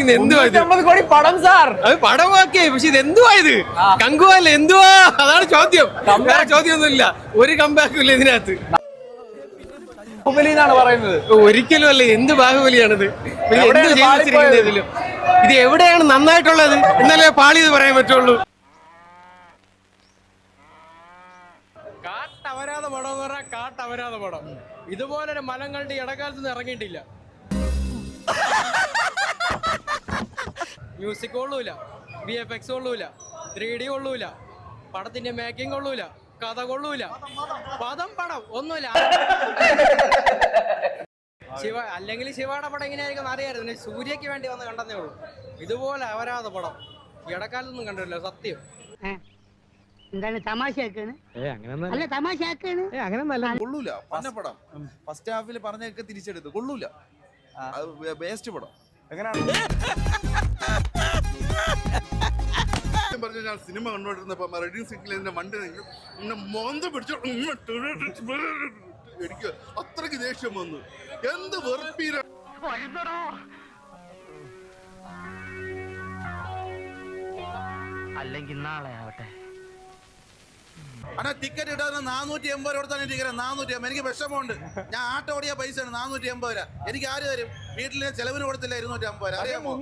പറയുന്നത് എന്തുവാ ഇത്? 50 കോടി പടം സാർ. അത് പടമാക്കിയേ, പക്ഷെ ഇത് എന്തുവാ ഇത്? കങ്കുവല്ലേ എന്തുവാ? അതാണ് ചോദ്യം. വേറെ ചോദ്യമൊന്നുമില്ല. ഒരു കമ്പാക്കും ഇല്ല ഇതിനകത്ത്. ബാഹുബലി എന്നാണ് പറയുന്നത്. ഒരിക്കലും അല്ല. എന്ത് ബാഹുബലിയാണിത്? എന്ത് ചെയ്തിരിക്കുന്നത് ഇതിലും? ഇത് എവിടെയാണ് നന്നായിട്ടുള്ളത്? എന്നാലേ പാളി ഇത് പറയാൻ പറ്റുള്ളൂ. കാട്ടവരാധ പടം എന്ന് പറഞ്ഞാൽ കാട്ടവരാധ പടം. ഇതുപോലൊരു മലങ്ങളുടെ ഇടക്കാലത്ത് ഇറങ്ങിയിട്ടില്ല. മ്യൂസിക് കൊള്ളൂല, VFX കൊള്ളൂല, 3D കൊള്ളൂല, പടത്തിന്റെ മേക്കിംഗ് കൊള്ളൂല, കഥ കൊള്ളൂല, പദം പടം ഒന്നുമില്ല. അല്ലെങ്കിൽ ശിവയുടെ പടം എങ്ങനെയായിരിക്കും അറിയായിരുന്നു. സൂര്യക്ക് വേണ്ടി വന്ന് കണ്ടെന്നേ ഉള്ളൂ. ഇതുപോലെ അവരാധ പടം ഇടക്കാലത്തൊന്നും കണ്ടിട്ടില്ല സത്യം. എന്താണ് തമാശയാക്കാണ്? അല്ല തമാശയാക്കാണ്. കൊള്ളൂല. പന്ന പടം ഫസ്റ്റ് ഹാഫിൽ പറഞ്ഞൊക്കെ തിരിച്ചെടുത്ത് കൊള്ളൂല. ബേസ്റ്റ് പടം. പറഞ്ഞ ഞാൻ സിനിമ കണ്ടോണ്ടിരുന്നപ്പോ റെഡി സിഗ്നലിന്റെ വണ്ടി മോന്ത പിടിച്ചു എനിക്ക് അത്രയ്ക്ക് ദേഷ്യം വന്നു. എന്ത് വെറുപ്പീര. അല്ലെങ്കിൽ നാളെ ആവട്ടെ. അണ്ണാ ടിക്കറ്റ് ഇടാതെ 480 രൂപ കൊടുത്താണ് ടിക്കറ്റ്. 450. എനിക്ക് വിഷമമുണ്ട്. ഞാൻ ആട്ടോ ഓടിയ പൈസയാണ് 480 രൂപ. എനിക്ക് ആര് തരും? വീട്ടിലെ ചെലവിന് കൊടുത്തില്ല 250 രൂപ. അറിയാമോ?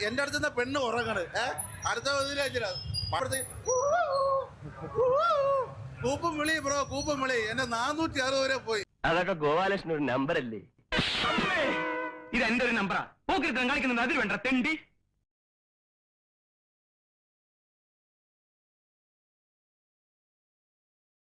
എന്റെ അടുത്ത് പെണ്ണ് ഉറങ്ങണ്. അടുത്ത കൂപ്പും വിളി ബ്രോ, കൂപ്പും വിളി. എന്റെ 460 വരെ പോയി. അതൊക്കെ ഗോപാലകൃഷ്ണൻ ഒരു നമ്പർ അല്ലേ? ഇത് എന്റെ ഒരു നമ്പറാ. പോക്കിരുത്തം കളിക്കുന്നത് അതിൽ വേണ്ട തെണ്ടി.